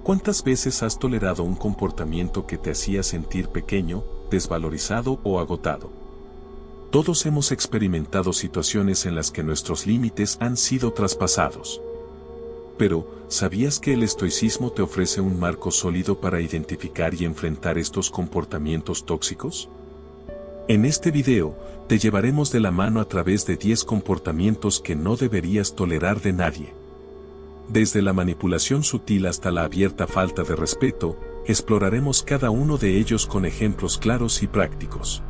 ¿Cuántas veces has tolerado un comportamiento que te hacía sentir pequeño, desvalorizado o agotado? Todos hemos experimentado situaciones en las que nuestros límites han sido traspasados. Pero, ¿sabías que el estoicismo te ofrece un marco sólido para identificar y enfrentar estos comportamientos tóxicos? En este video, te llevaremos de la mano a través de 10 comportamientos que no deberías tolerar de nadie. Desde la manipulación sutil hasta la abierta falta de respeto, exploraremos cada uno de ellos con ejemplos claros y prácticos.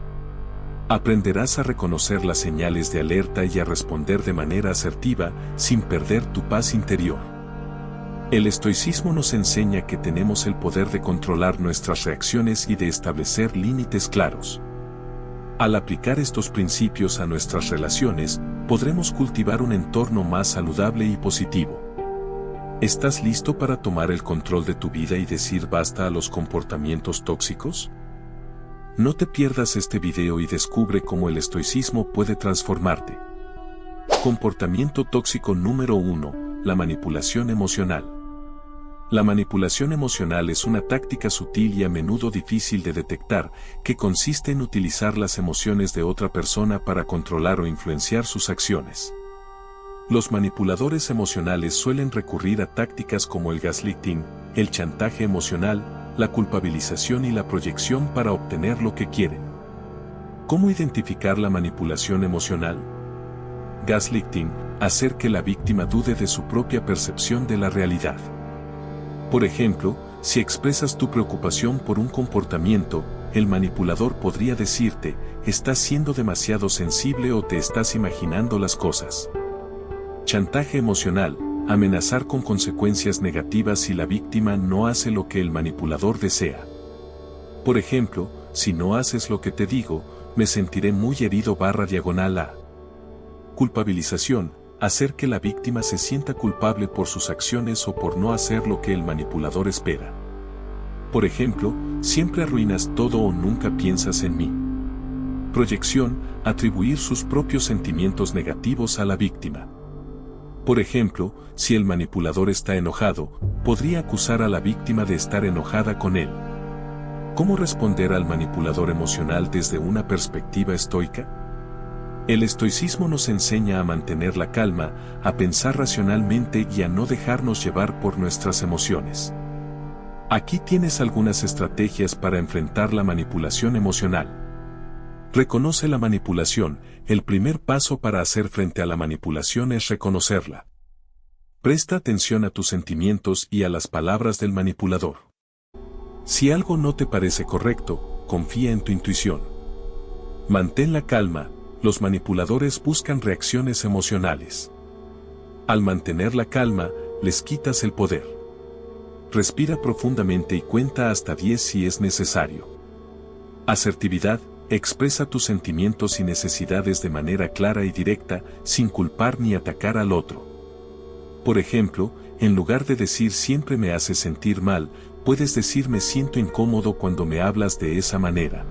Aprenderás a reconocer las señales de alerta y a responder de manera asertiva sin perder tu paz interior. El estoicismo nos enseña que tenemos el poder de controlar nuestras reacciones y de establecer límites claros. Al aplicar estos principios a nuestras relaciones, podremos cultivar un entorno más saludable y positivo. ¿Estás listo para tomar el control de tu vida y decir basta a los comportamientos tóxicos? No te pierdas este video y descubre cómo el estoicismo puede transformarte. Comportamiento tóxico número 1: la manipulación emocional. La manipulación emocional es una táctica sutil y a menudo difícil de detectar, que consiste en utilizar las emociones de otra persona para controlar o influenciar sus acciones. Los manipuladores emocionales suelen recurrir a tácticas como el gaslighting, el chantaje emocional, la culpabilización y la proyección para obtener lo que quieren. ¿Cómo identificar la manipulación emocional? Gaslighting: hacer que la víctima dude de su propia percepción de la realidad. Por ejemplo, si expresas tu preocupación por un comportamiento, el manipulador podría decirte: estás siendo demasiado sensible o te estás imaginando las cosas. Chantaje emocional: amenazar con consecuencias negativas si la víctima no hace lo que el manipulador desea. Por ejemplo, si no haces lo que te digo, me sentiré muy herido /A. Culpabilización: hacer que la víctima se sienta culpable por sus acciones o por no hacer lo que el manipulador espera. Por ejemplo, siempre arruinas todo o nunca piensas en mí. Proyección: atribuir sus propios sentimientos negativos a la víctima. Por ejemplo, si el manipulador está enojado, podría acusar a la víctima de estar enojada con él. ¿Cómo responder al manipulador emocional desde una perspectiva estoica? El estoicismo nos enseña a mantener la calma, a pensar racionalmente y a no dejarnos llevar por nuestras emociones. Aquí tienes algunas estrategias para enfrentar la manipulación emocional. Reconoce la manipulación. El primer paso para hacer frente a la manipulación es reconocerla. Presta atención a tus sentimientos y a las palabras del manipulador. Si algo no te parece correcto, confía en tu intuición. Mantén la calma. Los manipuladores buscan reacciones emocionales. Al mantener la calma, les quitas el poder. Respira profundamente y cuenta hasta 10 si es necesario. Asertividad: expresa tus sentimientos y necesidades de manera clara y directa, sin culpar ni atacar al otro. Por ejemplo, en lugar de decir siempre me hace sentir mal, puedes decir me siento incómodo cuando me hablas de esa manera.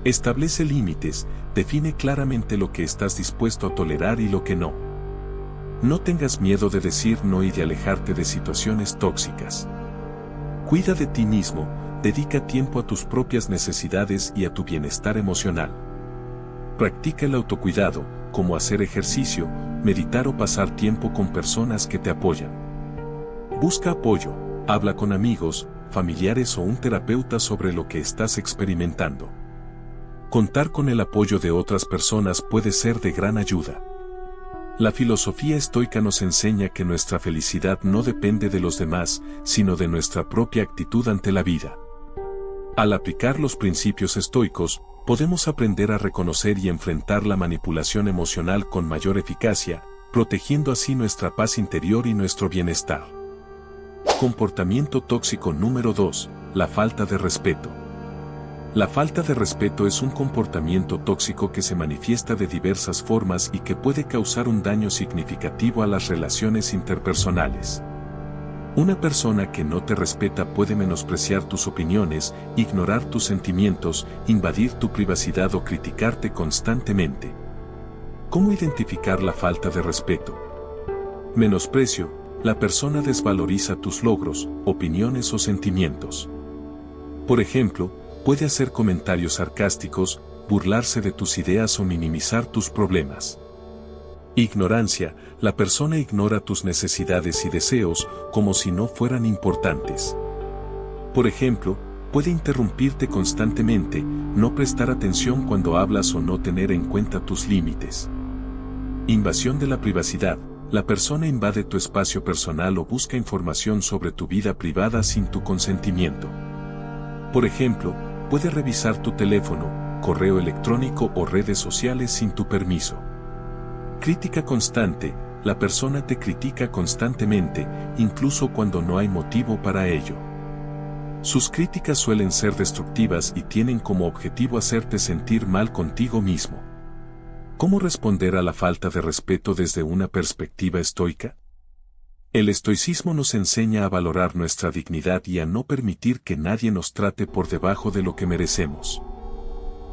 Establece límites, define claramente lo que estás dispuesto a tolerar y lo que no. No tengas miedo de decir no y de alejarte de situaciones tóxicas. Cuida de ti mismo, dedica tiempo a tus propias necesidades y a tu bienestar emocional. Practica el autocuidado, como hacer ejercicio, meditar o pasar tiempo con personas que te apoyan. Busca apoyo, habla con amigos, familiares o un terapeuta sobre lo que estás experimentando. Contar con el apoyo de otras personas puede ser de gran ayuda. La filosofía estoica nos enseña que nuestra felicidad no depende de los demás, sino de nuestra propia actitud ante la vida. Al aplicar los principios estoicos, podemos aprender a reconocer y enfrentar la manipulación emocional con mayor eficacia, protegiendo así nuestra paz interior y nuestro bienestar. Comportamiento tóxico número 2: la falta de respeto. La falta de respeto es un comportamiento tóxico que se manifiesta de diversas formas y que puede causar un daño significativo a las relaciones interpersonales. Una persona que no te respeta puede menospreciar tus opiniones, ignorar tus sentimientos, invadir tu privacidad o criticarte constantemente. ¿Cómo identificar la falta de respeto? Menosprecio: la persona desvaloriza tus logros, opiniones o sentimientos. Por ejemplo, puede hacer comentarios sarcásticos, burlarse de tus ideas o minimizar tus problemas. Ignorancia, la persona ignora tus necesidades y deseos como si no fueran importantes. Por ejemplo, puede interrumpirte constantemente, no prestar atención cuando hablas o no tener en cuenta tus límites. Invasión de la privacidad, la persona invade tu espacio personal o busca información sobre tu vida privada sin tu consentimiento. Por ejemplo, puede revisar tu teléfono, correo electrónico o redes sociales sin tu permiso. Crítica constante, la persona te critica constantemente, incluso cuando no hay motivo para ello. Sus críticas suelen ser destructivas y tienen como objetivo hacerte sentir mal contigo mismo. ¿Cómo responder a la falta de respeto desde una perspectiva estoica? El estoicismo nos enseña a valorar nuestra dignidad y a no permitir que nadie nos trate por debajo de lo que merecemos.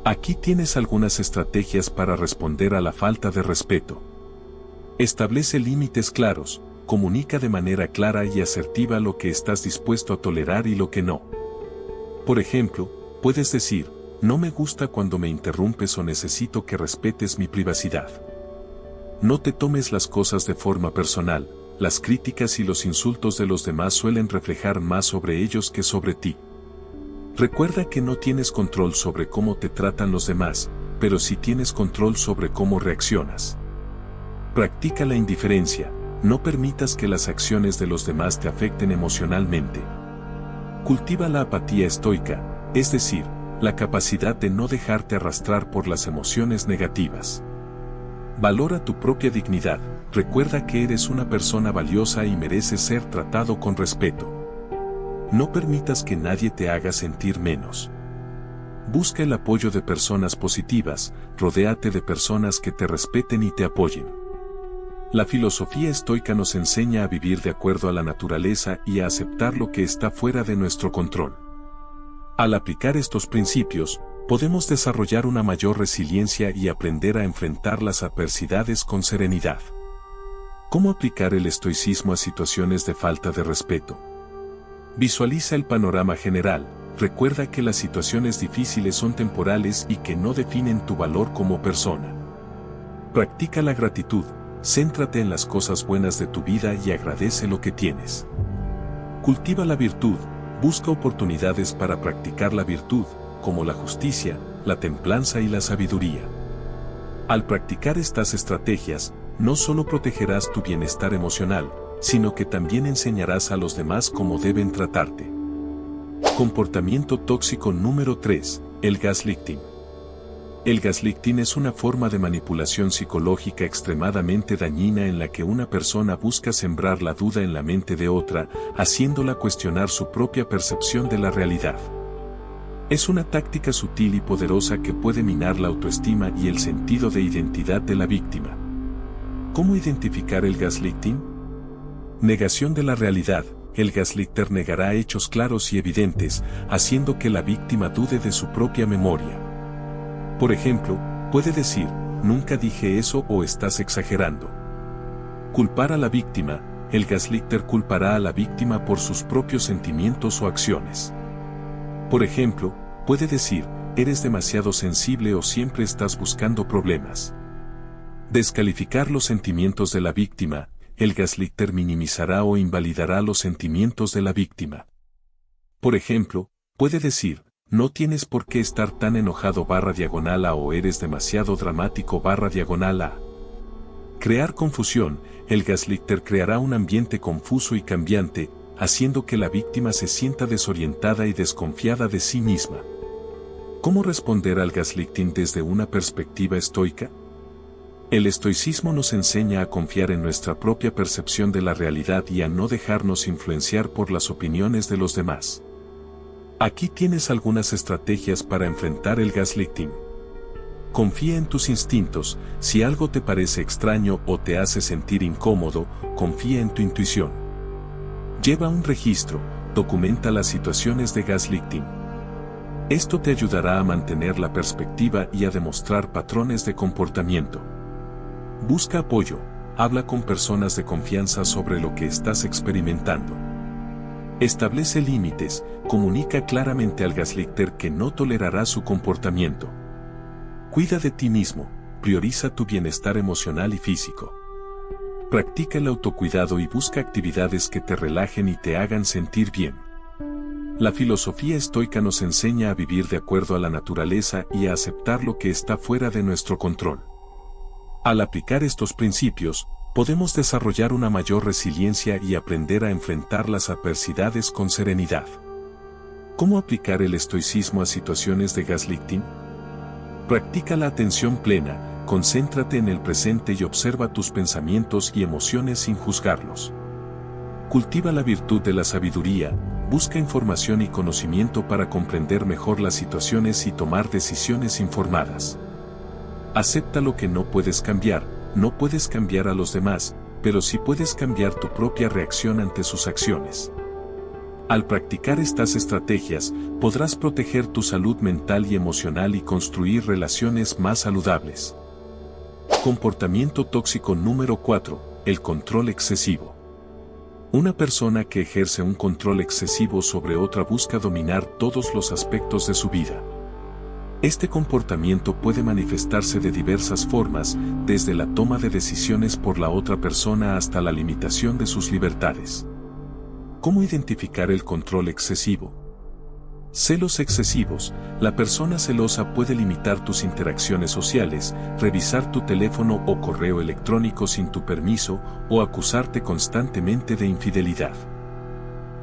Aquí tienes algunas estrategias para responder a la falta de respeto. Establece límites claros, comunica de manera clara y asertiva lo que estás dispuesto a tolerar y lo que no. Por ejemplo, puedes decir, no me gusta cuando me interrumpes o necesito que respetes mi privacidad. No te tomes las cosas de forma personal, las críticas y los insultos de los demás suelen reflejar más sobre ellos que sobre ti. Recuerda que no tienes control sobre cómo te tratan los demás, pero sí tienes control sobre cómo reaccionas. Practica la indiferencia, no permitas que las acciones de los demás te afecten emocionalmente. Cultiva la apatía estoica, es decir, la capacidad de no dejarte arrastrar por las emociones negativas. Valora tu propia dignidad, recuerda que eres una persona valiosa y mereces ser tratado con respeto. No permitas que nadie te haga sentir menos. Busca el apoyo de personas positivas, rodéate de personas que te respeten y te apoyen. La filosofía estoica nos enseña a vivir de acuerdo a la naturaleza y a aceptar lo que está fuera de nuestro control. Al aplicar estos principios, podemos desarrollar una mayor resiliencia y aprender a enfrentar las adversidades con serenidad. ¿Cómo aplicar el estoicismo a situaciones de falta de respeto? Visualiza el panorama general, recuerda que las situaciones difíciles son temporales y que no definen tu valor como persona. Practica la gratitud, céntrate en las cosas buenas de tu vida y agradece lo que tienes. Cultiva la virtud, busca oportunidades para practicar la virtud, como la justicia, la templanza y la sabiduría. Al practicar estas estrategias, no solo protegerás tu bienestar emocional, sino que también enseñarás a los demás cómo deben tratarte. Comportamiento tóxico número 3, el gaslighting. El gaslighting es una forma de manipulación psicológica extremadamente dañina en la que una persona busca sembrar la duda en la mente de otra, haciéndola cuestionar su propia percepción de la realidad. Es una táctica sutil y poderosa que puede minar la autoestima y el sentido de identidad de la víctima. ¿Cómo identificar el gaslighting? Negación de la realidad. El gaslighter negará hechos claros y evidentes, haciendo que la víctima dude de su propia memoria. Por ejemplo, puede decir, nunca dije eso o estás exagerando. Culpar a la víctima. El gaslighter culpará a la víctima por sus propios sentimientos o acciones. Por ejemplo, puede decir, eres demasiado sensible o siempre estás buscando problemas. Descalificar los sentimientos de la víctima. El gaslighter minimizará o invalidará los sentimientos de la víctima. Por ejemplo, puede decir, no tienes por qué estar tan enojado /a o eres demasiado dramático /a. Crear confusión. El gaslighter creará un ambiente confuso y cambiante, haciendo que la víctima se sienta desorientada y desconfiada de sí misma. ¿Cómo responder al gaslighting desde una perspectiva estoica? El estoicismo nos enseña a confiar en nuestra propia percepción de la realidad y a no dejarnos influenciar por las opiniones de los demás. Aquí tienes algunas estrategias para enfrentar el gaslighting. Confía en tus instintos. Si algo te parece extraño o te hace sentir incómodo, confía en tu intuición. Lleva un registro, documenta las situaciones de gaslighting. Esto te ayudará a mantener la perspectiva y a demostrar patrones de comportamiento. Busca apoyo. habla con personas de confianza sobre lo que estás experimentando. Establece límites, comunica claramente al gaslighter que no tolerará su comportamiento. Cuida de ti mismo, prioriza tu bienestar emocional y físico. Practica el autocuidado y busca actividades que te relajen y te hagan sentir bien. La filosofía estoica nos enseña a vivir de acuerdo a la naturaleza y a aceptar lo que está fuera de nuestro control. Al aplicar estos principios, podemos desarrollar una mayor resiliencia y aprender a enfrentar las adversidades con serenidad. ¿Cómo aplicar el estoicismo a situaciones de gaslighting? Practica la atención plena, concéntrate en el presente y observa tus pensamientos y emociones sin juzgarlos. Cultiva la virtud de la sabiduría, busca información y conocimiento para comprender mejor las situaciones y tomar decisiones informadas. Acepta lo que no puedes cambiar a los demás, pero sí puedes cambiar tu propia reacción ante sus acciones. Al practicar estas estrategias, podrás proteger tu salud mental y emocional y construir relaciones más saludables. Comportamiento tóxico número 4. El control excesivo. Una persona que ejerce un control excesivo sobre otra busca dominar todos los aspectos de su vida. Este comportamiento puede manifestarse de diversas formas, desde la toma de decisiones por la otra persona hasta la limitación de sus libertades. ¿Cómo identificar el control excesivo? Celos excesivos. La persona celosa puede limitar tus interacciones sociales, revisar tu teléfono o correo electrónico sin tu permiso o acusarte constantemente de infidelidad.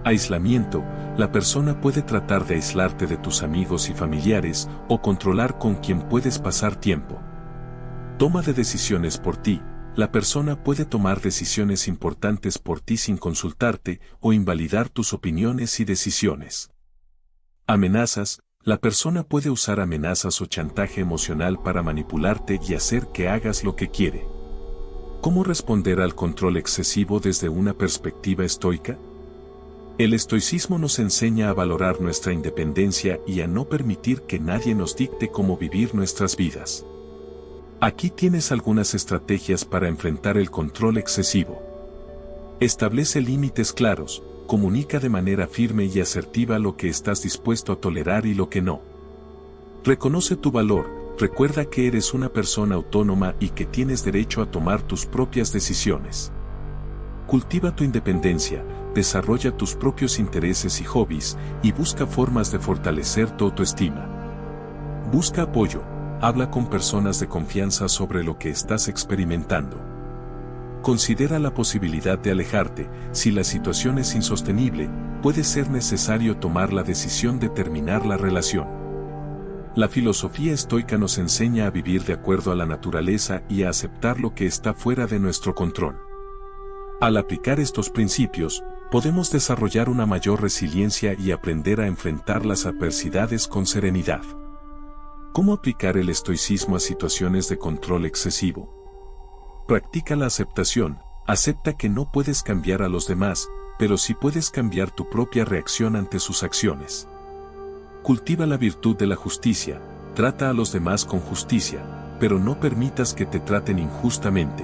Aislamiento. La persona puede tratar de aislarte de tus amigos y familiares o controlar con quién puedes pasar tiempo. Toma de decisiones por ti. La persona puede tomar decisiones importantes por ti sin consultarte o invalidar tus opiniones y decisiones. Amenazas. La persona puede usar amenazas o chantaje emocional para manipularte y hacer que hagas lo que quiere. ¿Cómo responder al control excesivo desde una perspectiva estoica? El estoicismo nos enseña a valorar nuestra independencia y a no permitir que nadie nos dicte cómo vivir nuestras vidas. Aquí tienes algunas estrategias para enfrentar el control excesivo. Establece límites claros, comunica de manera firme y asertiva lo que estás dispuesto a tolerar y lo que no. Reconoce tu valor, recuerda que eres una persona autónoma y que tienes derecho a tomar tus propias decisiones. Cultiva tu independencia, desarrolla tus propios intereses y hobbies, y busca formas de fortalecer tu autoestima. Busca apoyo, habla con personas de confianza sobre lo que estás experimentando. Considera la posibilidad de alejarte. Si la situación es insostenible, puede ser necesario tomar la decisión de terminar la relación. La filosofía estoica nos enseña a vivir de acuerdo a la naturaleza y a aceptar lo que está fuera de nuestro control. Al aplicar estos principios, podemos desarrollar una mayor resiliencia y aprender a enfrentar las adversidades con serenidad. ¿Cómo aplicar el estoicismo a situaciones de control excesivo? Practica la aceptación. Acepta que no puedes cambiar a los demás, pero sí puedes cambiar tu propia reacción ante sus acciones. Cultiva la virtud de la justicia. Trata a los demás con justicia, pero no permitas que te traten injustamente.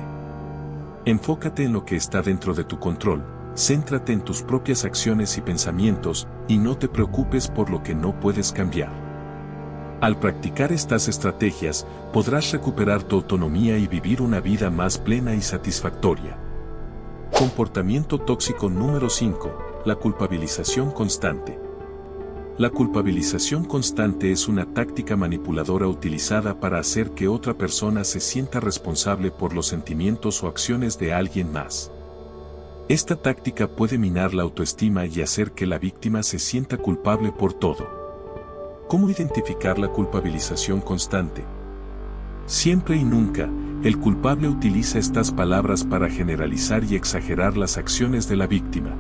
Enfócate en lo que está dentro de tu control, céntrate en tus propias acciones y pensamientos, y no te preocupes por lo que no puedes cambiar. Al practicar estas estrategias, podrás recuperar tu autonomía y vivir una vida más plena y satisfactoria. Comportamiento tóxico número 5. La culpabilización constante. La culpabilización constante es una táctica manipuladora utilizada para hacer que otra persona se sienta responsable por los sentimientos o acciones de alguien más. Esta táctica puede minar la autoestima y hacer que la víctima se sienta culpable por todo. ¿Cómo identificar la culpabilización constante? Siempre y nunca, el culpable utiliza estas palabras para generalizar y exagerar las acciones de la víctima.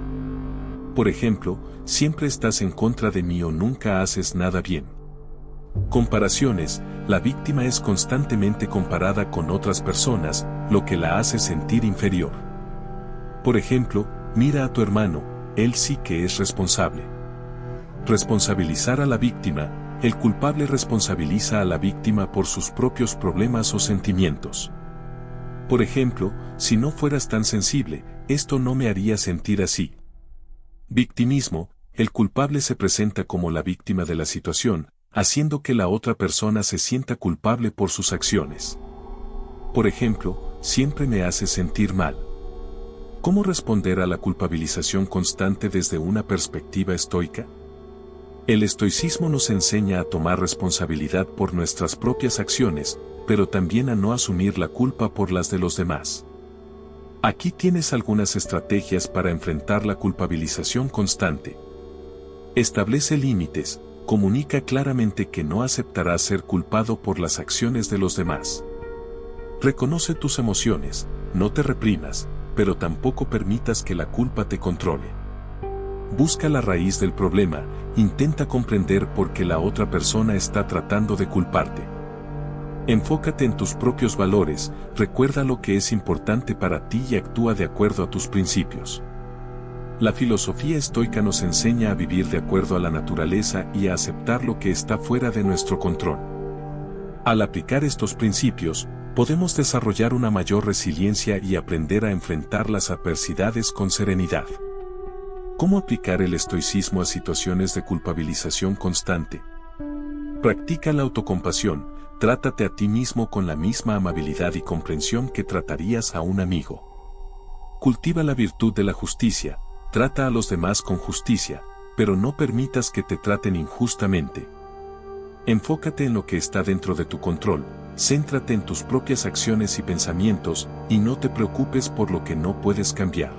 Por ejemplo, siempre estás en contra de mí o nunca haces nada bien. Comparaciones. La víctima es constantemente comparada con otras personas, lo que la hace sentir inferior. Por ejemplo, mira a tu hermano, él sí que es responsable. Responsabilizar a la víctima. El culpable responsabiliza a la víctima por sus propios problemas o sentimientos. Por ejemplo, si no fueras tan sensible, esto no me haría sentir así. Victimismo: el culpable se presenta como la víctima de la situación, haciendo que la otra persona se sienta culpable por sus acciones. Por ejemplo, siempre me hace sentir mal. ¿Cómo responder a la culpabilización constante desde una perspectiva estoica? El estoicismo nos enseña a tomar responsabilidad por nuestras propias acciones, pero también a no asumir la culpa por las de los demás. Aquí tienes algunas estrategias para enfrentar la culpabilización constante. Establece límites, comunica claramente que no aceptarás ser culpado por las acciones de los demás. Reconoce tus emociones, no te reprimas, pero tampoco permitas que la culpa te controle. Busca la raíz del problema, intenta comprender por qué la otra persona está tratando de culparte. Enfócate en tus propios valores, recuerda lo que es importante para ti y actúa de acuerdo a tus principios. La filosofía estoica nos enseña a vivir de acuerdo a la naturaleza y a aceptar lo que está fuera de nuestro control. Al aplicar estos principios, podemos desarrollar una mayor resiliencia y aprender a enfrentar las adversidades con serenidad. ¿Cómo aplicar el estoicismo a situaciones de culpabilización constante? Practica la autocompasión, trátate a ti mismo con la misma amabilidad y comprensión que tratarías a un amigo. Cultiva la virtud de la justicia, trata a los demás con justicia, pero no permitas que te traten injustamente. Enfócate en lo que está dentro de tu control, céntrate en tus propias acciones y pensamientos, y no te preocupes por lo que no puedes cambiar.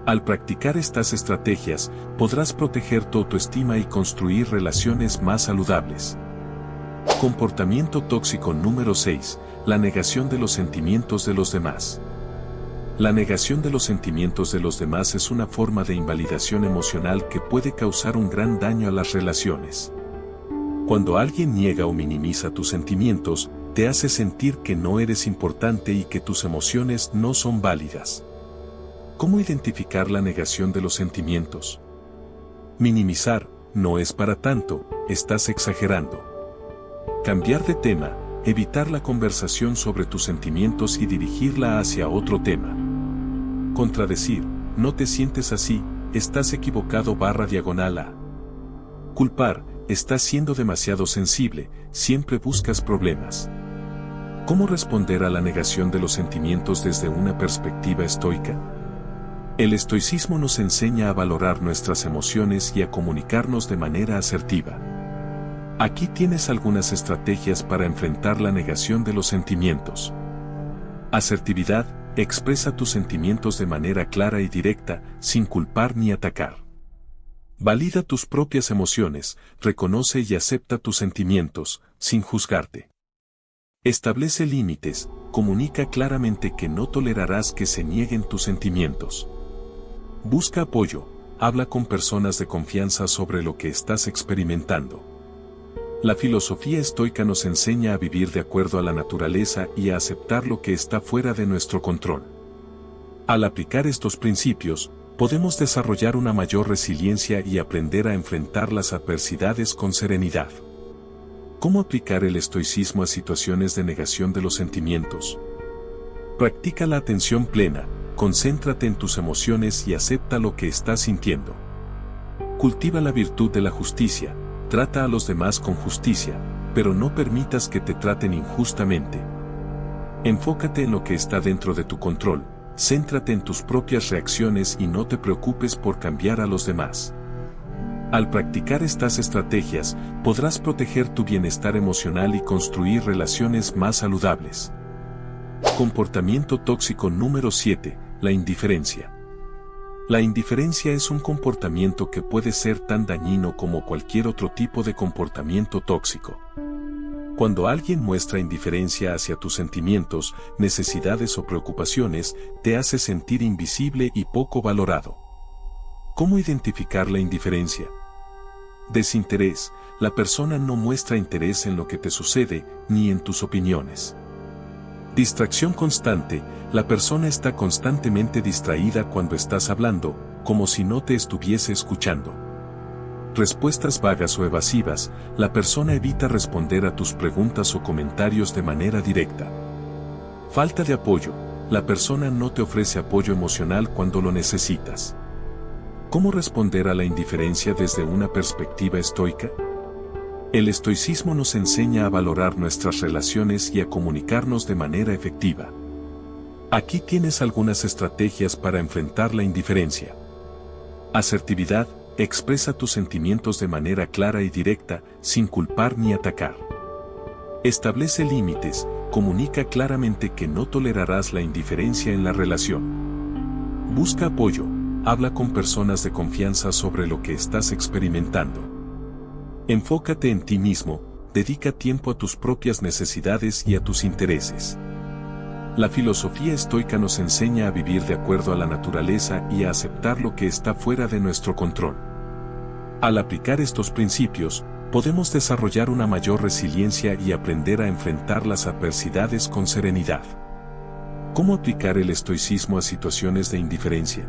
Al practicar estas estrategias, podrás proteger tu autoestima y construir relaciones más saludables. Comportamiento tóxico número 6. La negación de los sentimientos de los demás. La negación de los sentimientos de los demás es una forma de invalidación emocional que puede causar un gran daño a las relaciones. Cuando alguien niega o minimiza tus sentimientos, te hace sentir que no eres importante y que tus emociones no son válidas. ¿Cómo identificar la negación de los sentimientos? Minimizar: no es para tanto, estás exagerando. Cambiar de tema: evitar la conversación sobre tus sentimientos y dirigirla hacia otro tema. Contradecir: no te sientes así, estás equivocado /A. Culpar: estás siendo demasiado sensible, siempre buscas problemas. ¿Cómo responder a la negación de los sentimientos desde una perspectiva estoica? El estoicismo nos enseña a valorar nuestras emociones y a comunicarnos de manera asertiva. Aquí tienes algunas estrategias para enfrentar la negación de los sentimientos. Asertividad: expresa tus sentimientos de manera clara y directa, sin culpar ni atacar. Valida tus propias emociones, reconoce y acepta tus sentimientos, sin juzgarte. Establece límites, comunica claramente que no tolerarás que se nieguen tus sentimientos. Busca apoyo, habla con personas de confianza sobre lo que estás experimentando. La filosofía estoica nos enseña a vivir de acuerdo a la naturaleza y a aceptar lo que está fuera de nuestro control. Al aplicar estos principios, podemos desarrollar una mayor resiliencia y aprender a enfrentar las adversidades con serenidad. ¿Cómo aplicar el estoicismo a situaciones de negación de los sentimientos? Practica la atención plena, concéntrate en tus emociones y acepta lo que estás sintiendo. Cultiva la virtud de la justicia, trata a los demás con justicia, pero no permitas que te traten injustamente. Enfócate en lo que está dentro de tu control, céntrate en tus propias reacciones y no te preocupes por cambiar a los demás. Al practicar estas estrategias, podrás proteger tu bienestar emocional y construir relaciones más saludables. Comportamiento tóxico número 7. La indiferencia. La indiferencia es un comportamiento que puede ser tan dañino como cualquier otro tipo de comportamiento tóxico. Cuando alguien muestra indiferencia hacia tus sentimientos, necesidades o preocupaciones, te hace sentir invisible y poco valorado. ¿Cómo identificar la indiferencia? Desinterés: la persona no muestra interés en lo que te sucede, ni en tus opiniones. Distracción constante: la persona está constantemente distraída cuando estás hablando, como si no te estuviese escuchando. Respuestas vagas o evasivas: la persona evita responder a tus preguntas o comentarios de manera directa. Falta de apoyo. La persona no te ofrece apoyo emocional cuando lo necesitas. ¿Cómo responder a la indiferencia desde una perspectiva estoica? El estoicismo nos enseña a valorar nuestras relaciones y a comunicarnos de manera efectiva. Aquí tienes algunas estrategias para enfrentar la indiferencia. Asertividad. Expresa tus sentimientos de manera clara y directa, sin culpar ni atacar. Establece límites. Comunica claramente que no tolerarás la indiferencia en la relación. Busca apoyo. Habla con personas de confianza sobre lo que estás experimentando. Enfócate en ti mismo. Dedica tiempo a tus propias necesidades y a tus intereses. La filosofía estoica nos enseña a vivir de acuerdo a la naturaleza y a aceptar lo que está fuera de nuestro control. Al aplicar estos principios, podemos desarrollar una mayor resiliencia y aprender a enfrentar las adversidades con serenidad. ¿Cómo aplicar el estoicismo a situaciones de indiferencia?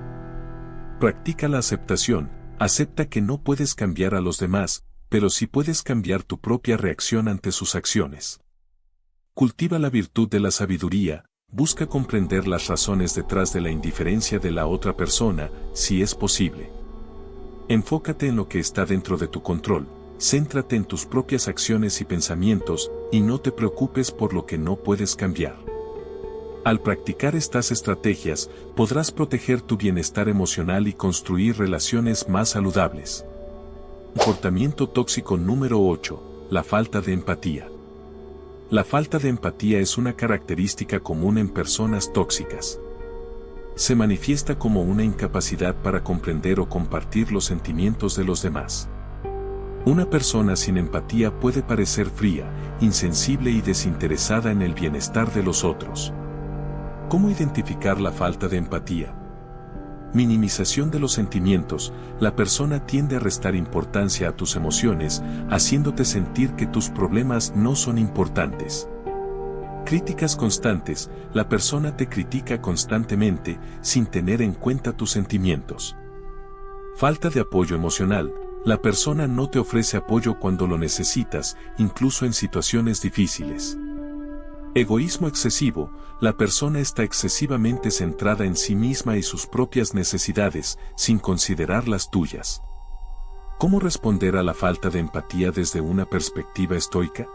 Practica la aceptación. Acepta que no puedes cambiar a los demás, pero sí puedes cambiar tu propia reacción ante sus acciones. Cultiva la virtud de la sabiduría. Busca comprender las razones detrás de la indiferencia de la otra persona, si es posible. Enfócate en lo que está dentro de tu control, céntrate en tus propias acciones y pensamientos, y no te preocupes por lo que no puedes cambiar. Al practicar estas estrategias, podrás proteger tu bienestar emocional y construir relaciones más saludables. Comportamiento tóxico número 8. La falta de empatía. La falta de empatía es una característica común en personas tóxicas. Se manifiesta como una incapacidad para comprender o compartir los sentimientos de los demás. Una persona sin empatía puede parecer fría, insensible y desinteresada en el bienestar de los otros. ¿Cómo identificar la falta de empatía? Minimización de los sentimientos. La persona tiende a restar importancia a tus emociones, haciéndote sentir que tus problemas no son importantes. Críticas constantes. La persona te critica constantemente, sin tener en cuenta tus sentimientos. Falta de apoyo emocional. La persona no te ofrece apoyo cuando lo necesitas, incluso en situaciones difíciles. Egoísmo excesivo. La persona está excesivamente centrada en sí misma y sus propias necesidades, sin considerar las tuyas. ¿Cómo responder a la falta de empatía desde una perspectiva estoica?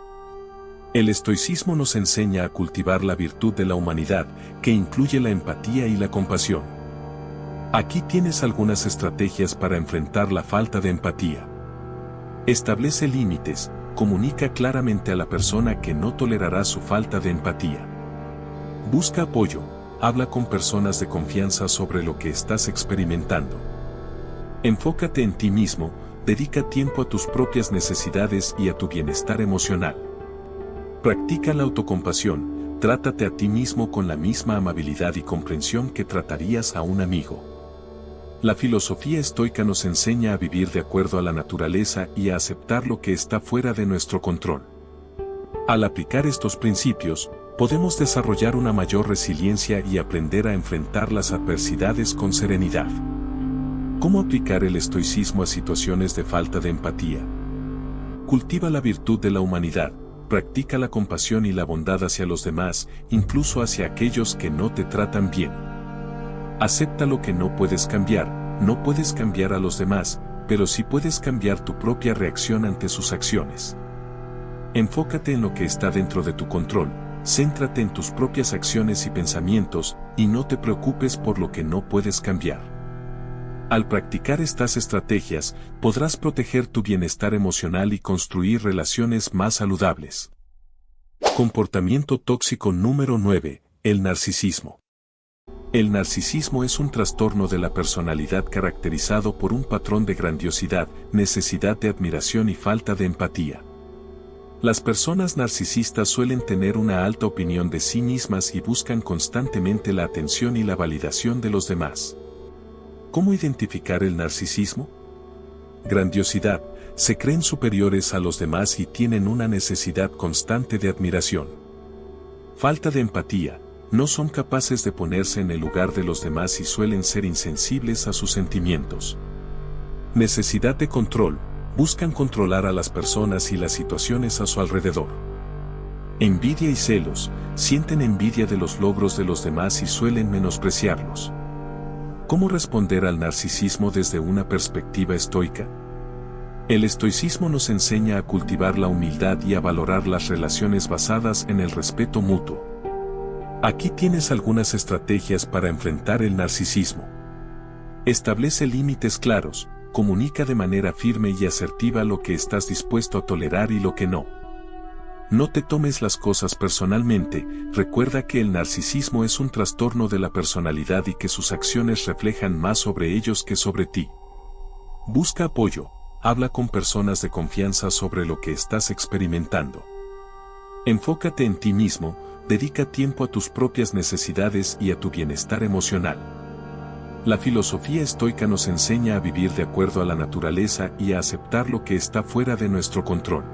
El estoicismo nos enseña a cultivar la virtud de la humanidad, que incluye la empatía y la compasión. Aquí tienes algunas estrategias para enfrentar la falta de empatía. Establece límites. Comunica claramente a la persona que no tolerará su falta de empatía. Busca apoyo. Habla con personas de confianza sobre lo que estás experimentando. Enfócate en ti mismo. Dedica tiempo a tus propias necesidades y a tu bienestar emocional. Practica la autocompasión. Trátate a ti mismo con la misma amabilidad y comprensión que tratarías a un amigo. La filosofía estoica nos enseña a vivir de acuerdo a la naturaleza y a aceptar lo que está fuera de nuestro control. Al aplicar estos principios, podemos desarrollar una mayor resiliencia y aprender a enfrentar las adversidades con serenidad. ¿Cómo aplicar el estoicismo a situaciones de falta de empatía? Cultiva la virtud de la humanidad. Practica la compasión y la bondad hacia los demás, incluso hacia aquellos que no te tratan bien. Acepta lo que no puedes cambiar. No puedes cambiar a los demás, pero sí puedes cambiar tu propia reacción ante sus acciones. Enfócate en lo que está dentro de tu control, céntrate en tus propias acciones y pensamientos, y no te preocupes por lo que no puedes cambiar. Al practicar estas estrategias, podrás proteger tu bienestar emocional y construir relaciones más saludables. Comportamiento tóxico número 9. El narcisismo. El narcisismo es un trastorno de la personalidad caracterizado por un patrón de grandiosidad, necesidad de admiración y falta de empatía. Las personas narcisistas suelen tener una alta opinión de sí mismas y buscan constantemente la atención y la validación de los demás. ¿Cómo identificar el narcisismo? Grandiosidad. Se creen superiores a los demás y tienen una necesidad constante de admiración. Falta de empatía. No son capaces de ponerse en el lugar de los demás y suelen ser insensibles a sus sentimientos. Necesidad de control. Buscan controlar a las personas y las situaciones a su alrededor. Envidia y celos, sienten envidia de los logros de los demás y suelen menospreciarlos. ¿Cómo responder al narcisismo desde una perspectiva estoica? El estoicismo nos enseña a cultivar la humildad y a valorar las relaciones basadas en el respeto mutuo. Aquí tienes algunas estrategias para enfrentar el narcisismo. Establece límites claros, comunica de manera firme y asertiva lo que estás dispuesto a tolerar y lo que no. No te tomes las cosas personalmente, recuerda que el narcisismo es un trastorno de la personalidad y que sus acciones reflejan más sobre ellos que sobre ti. Busca apoyo, habla con personas de confianza sobre lo que estás experimentando. Enfócate en ti mismo, dedica tiempo a tus propias necesidades y a tu bienestar emocional. La filosofía estoica nos enseña a vivir de acuerdo a la naturaleza y a aceptar lo que está fuera de nuestro control.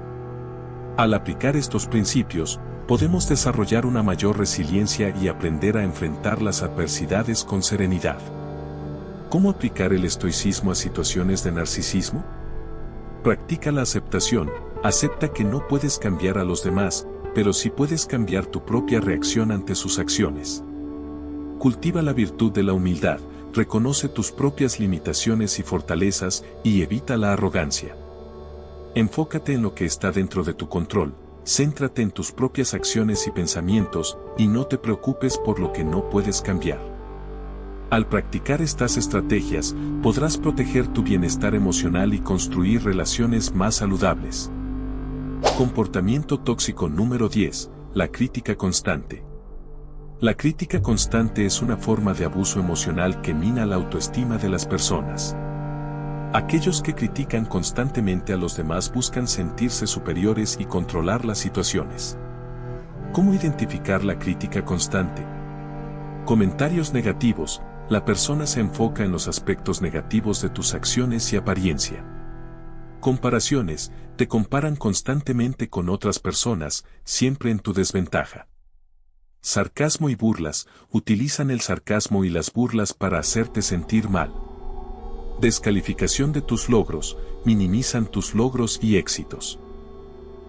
Al aplicar estos principios, podemos desarrollar una mayor resiliencia y aprender a enfrentar las adversidades con serenidad. ¿Cómo aplicar el estoicismo a situaciones de narcisismo? Practica la aceptación, acepta que no puedes cambiar a los demás, pero sí puedes cambiar tu propia reacción ante sus acciones. Cultiva la virtud de la humildad, reconoce tus propias limitaciones y fortalezas y evita la arrogancia. Enfócate en lo que está dentro de tu control, céntrate en tus propias acciones y pensamientos, y no te preocupes por lo que no puedes cambiar. Al practicar estas estrategias, podrás proteger tu bienestar emocional y construir relaciones más saludables. Comportamiento tóxico número 10. La crítica constante. La crítica constante es una forma de abuso emocional que mina la autoestima de las personas. Aquellos que critican constantemente a los demás buscan sentirse superiores y controlar las situaciones. ¿Cómo identificar la crítica constante? Comentarios negativos. La persona se enfoca en los aspectos negativos de tus acciones y apariencia. Comparaciones. Te comparan constantemente con otras personas, siempre en tu desventaja. Sarcasmo y burlas. Utilizan el sarcasmo y las burlas para hacerte sentir mal. Descalificación de tus logros, minimizan tus logros y éxitos.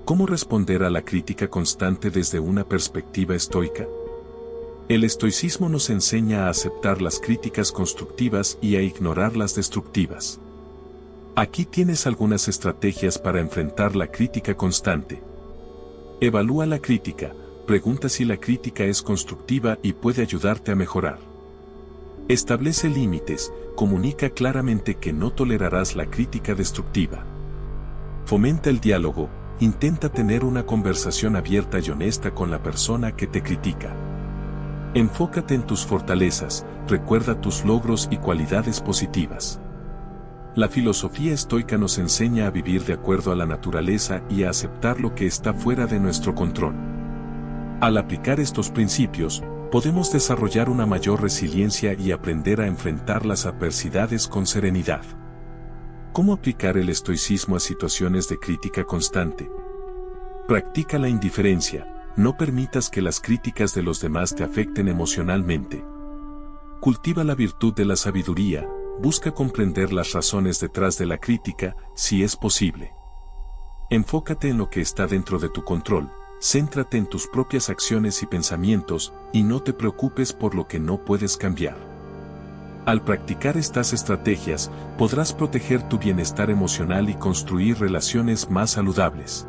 ¿Cómo responder a la crítica constante desde una perspectiva estoica? El estoicismo nos enseña a aceptar las críticas constructivas y a ignorar las destructivas. Aquí tienes algunas estrategias para enfrentar la crítica constante. Evalúa la crítica, pregunta si la crítica es constructiva y puede ayudarte a mejorar. Establece límites, comunica claramente que no tolerarás la crítica destructiva. Fomenta el diálogo, intenta tener una conversación abierta y honesta con la persona que te critica. Enfócate en tus fortalezas, recuerda tus logros y cualidades positivas. La filosofía estoica nos enseña a vivir de acuerdo a la naturaleza y a aceptar lo que está fuera de nuestro control. Al aplicar estos principios, podemos desarrollar una mayor resiliencia y aprender a enfrentar las adversidades con serenidad. ¿Cómo aplicar el estoicismo a situaciones de crítica constante? Practica la indiferencia, no permitas que las críticas de los demás te afecten emocionalmente. Cultiva la virtud de la sabiduría, busca comprender las razones detrás de la crítica, si es posible. Enfócate en lo que está dentro de tu control. Céntrate en tus propias acciones y pensamientos, y no te preocupes por lo que no puedes cambiar. Al practicar estas estrategias, podrás proteger tu bienestar emocional y construir relaciones más saludables.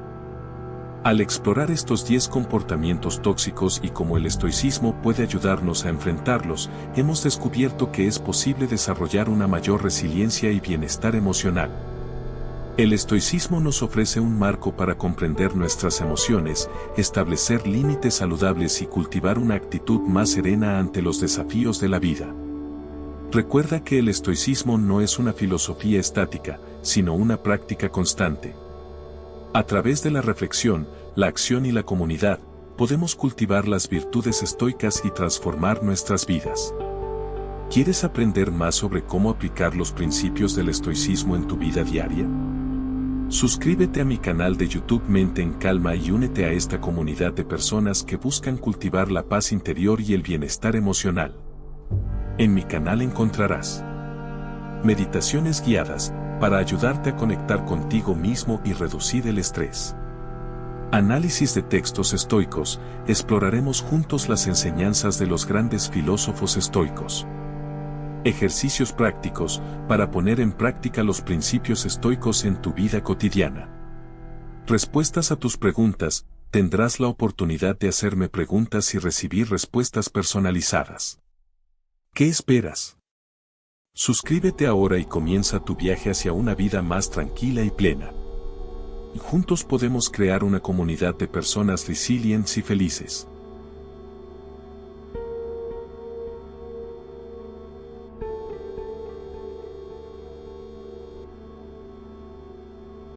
Al explorar estos 10 comportamientos tóxicos y cómo el estoicismo puede ayudarnos a enfrentarlos, hemos descubierto que es posible desarrollar una mayor resiliencia y bienestar emocional. El estoicismo nos ofrece un marco para comprender nuestras emociones, establecer límites saludables y cultivar una actitud más serena ante los desafíos de la vida. Recuerda que el estoicismo no es una filosofía estática, sino una práctica constante. A través de la reflexión, la acción y la comunidad, podemos cultivar las virtudes estoicas y transformar nuestras vidas. ¿Quieres aprender más sobre cómo aplicar los principios del estoicismo en tu vida diaria? Suscríbete a mi canal de YouTube Mente en Calma y únete a esta comunidad de personas que buscan cultivar la paz interior y el bienestar emocional. En mi canal encontrarás meditaciones guiadas para ayudarte a conectar contigo mismo y reducir el estrés. Análisis de textos estoicos, exploraremos juntos las enseñanzas de los grandes filósofos estoicos. Ejercicios prácticos, para poner en práctica los principios estoicos en tu vida cotidiana. Respuestas a tus preguntas, tendrás la oportunidad de hacerme preguntas y recibir respuestas personalizadas. ¿Qué esperas? Suscríbete ahora y comienza tu viaje hacia una vida más tranquila y plena. Juntos podemos crear una comunidad de personas resilientes y felices.